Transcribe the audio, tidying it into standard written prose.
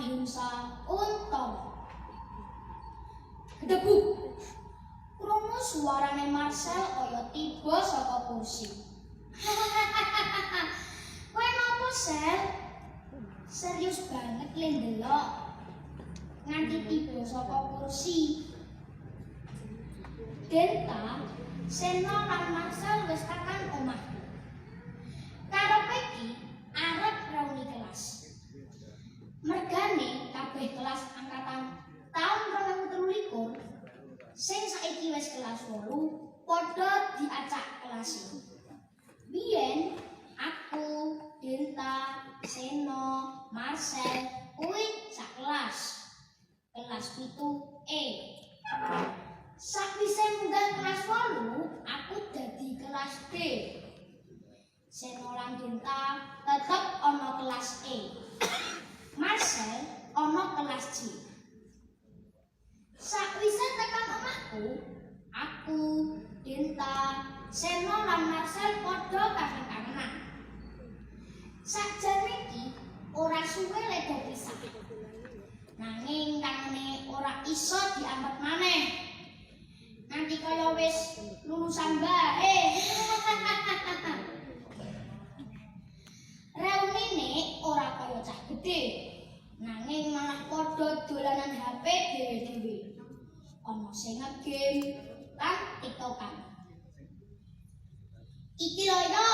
Ahimsa Untama. Gedebuk. Krungu suarane Marcel kaya tiba saka kursi. Kowe nopo, Sel? Serius banget le ndelok. Nganti tiba saka kursi. Denta, Seno lan Marcel wis tekan omahku. Karo Peggy arep reuni kelas. Mergane kabeh kelas angkatan taun 2023 sing saiki wis kelas 8 padha diacak kelas. Biyen aku, Denta, Seno, Marcel kuwi sak kelas. Kelas 7E. Sakwise munggah kelas 8, aku dadi kelas D. Seno lan Denta tetep ana kelas E. Marcel ana kelas J. Sakwise tekan omahku, aku, Denta, Seno lan Marcel padha kangen-kangenan. Sakjane iki ora suwe lego pisah. Nanging kangene ora iso diambet maneh. Nanti kaya wis lulusan bae. Reunine ora kaya cah gedhe, nanging malah padha dolanan HP dhewe-dhewe. Ana sing ngegame lan TikTokan. Iki lho yo,